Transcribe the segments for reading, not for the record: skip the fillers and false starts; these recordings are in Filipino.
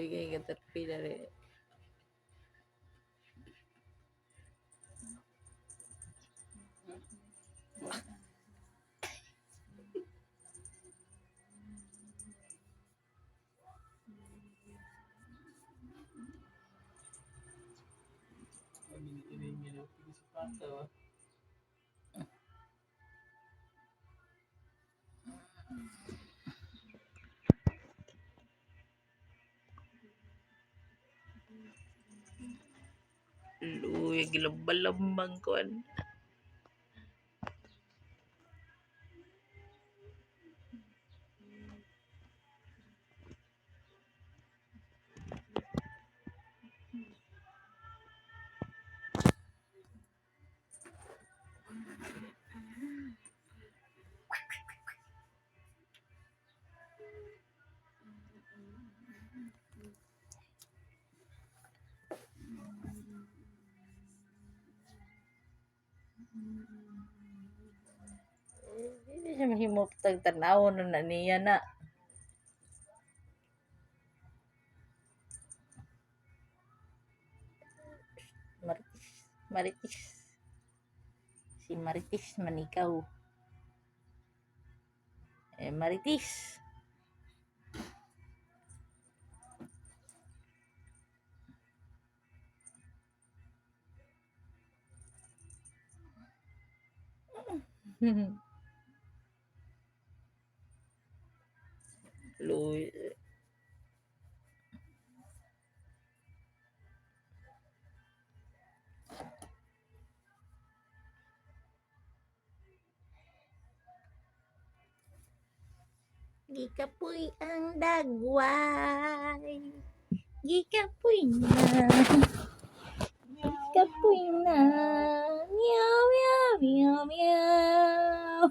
kay caterpillar eh. Luy, gilambang kuan. Hindi siya mahimot tag-tanaw na niya na. Maritis. Si Maritis manikaw. Maritis. Luy. Gikapoy ang dagway. Gikapoy na. Gikapoy na. Meow, meow, meow, meow.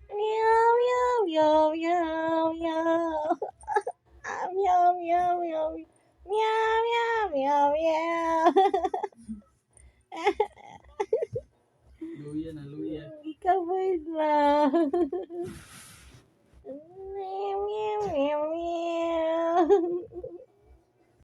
Meow, meow, meow, meow, meow. Meow, meow, meow. Meow, meow, meow, meow. Luya na, luya. Gikapoy na. Meow, meow, meow, meow.